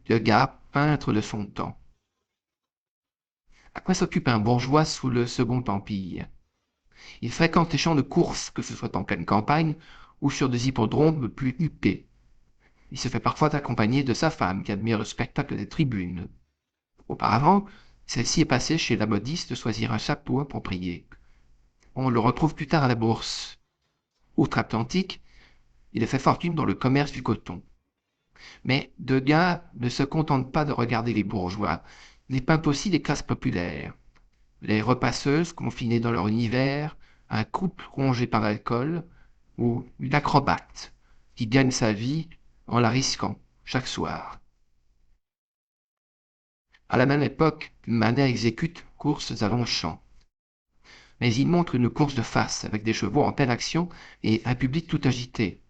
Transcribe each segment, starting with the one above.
Degas, peintre de son temps. À quoi s'occupe un bourgeois sous le Second Empire? Il fréquente les champs de course, que ce soit en pleine campagne ou sur des hippodromes plus huppés. Il se fait parfois accompagner de sa femme, qui admire le spectacle des tribunes. Auparavant, celle-ci est passée chez la modiste choisir un chapeau approprié. On le retrouve plus tard à la bourse. Outre-Atlantique, il a fait fortune dans le commerce du coton. Mais Degas ne se contente pas de regarder les bourgeois. Il peint aussi les classes populaires. Les repasseuses confinées dans leur univers, un couple rongé par l'alcool, ou une acrobate qui gagne sa vie en la risquant chaque soir. À la même époque, Manet exécute courses à Longchamp. Mais il montre une course de face avec des chevaux en pleine action et un public tout agité.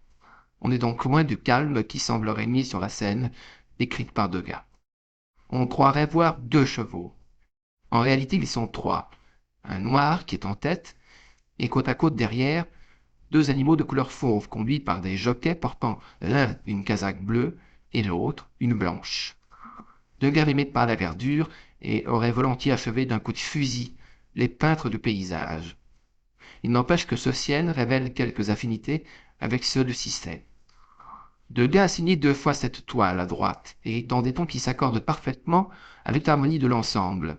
On est donc loin du calme qui semble régner sur la scène décrite par Degas. On croirait voir deux chevaux. En réalité, ils sont trois. Un noir qui est en tête et côte à côte derrière, deux animaux de couleur fauve conduits par des jockeys portant l'un une casaque bleue et l'autre une blanche. Degas les met par la verdure et aurait volontiers achevé d'un coup de fusil les peintres du paysage. Il n'empêche que Socienne révèle quelques affinités avec ceux de Cissé. Degas a signé deux fois cette toile à droite, et dans des tons qui s'accordent parfaitement avec l'harmonie de l'ensemble.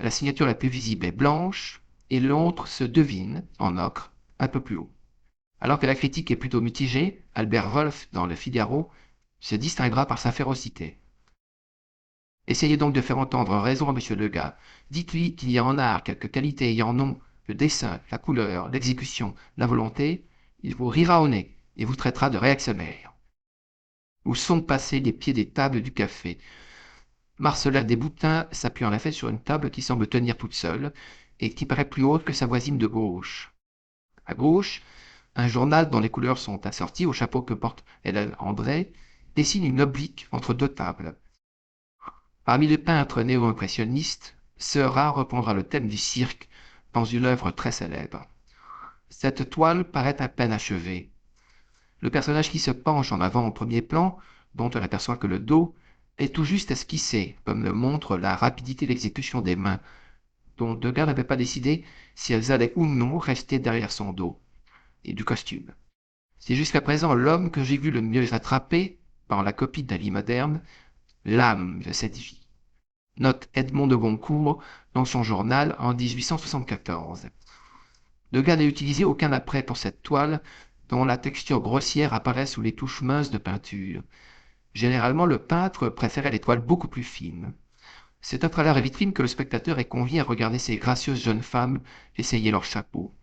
La signature la plus visible est blanche, et l'autre se devine, en ocre, un peu plus haut. Alors que la critique est plutôt mitigée, Albert Wolff, dans Le Figaro, se distinguera par sa férocité. Essayez donc de faire entendre raison à M. Degas. Dites-lui qu'il y a en art quelques qualités ayant nom le dessin, la couleur, l'exécution, la volonté. Il vous rira au nez et vous traitera de réactionnaire. Où sont passés les pieds des tables du café? Marcellin Desboutins s'appuie en effet sur une table qui semble tenir toute seule et qui paraît plus haute que sa voisine de gauche. À gauche, un journal dont les couleurs sont assorties au chapeau que porte Hélène André dessine une oblique entre deux tables. Parmi les peintres néo-impressionnistes, Seurat reprendra le thème du cirque dans une œuvre très célèbre. Cette toile paraît à peine achevée. Le personnage qui se penche en avant au premier plan, dont on n'aperçoit que le dos, est tout juste esquissé, comme le montre la rapidité d'exécution des mains, dont Degas n'avait pas décidé si elles allaient ou non rester derrière son dos, et du costume. C'est jusqu'à présent l'homme que j'ai vu le mieux attrapé, par la copie d'Ali moderne, l'âme de cette vie. Note Edmond de Goncourt dans son journal en 1874. Degas n'a utilisé aucun apprêt pour cette toile, dont la texture grossière apparaît sous les touches minces de peinture. Généralement, le peintre préférait les toiles beaucoup plus fines. C'est à travers la vitrine que le spectateur est convié à regarder ces gracieuses jeunes femmes essayer leur chapeau.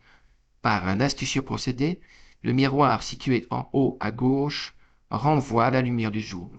Par un astucieux procédé, le miroir situé en haut à gauche renvoie à la lumière du jour.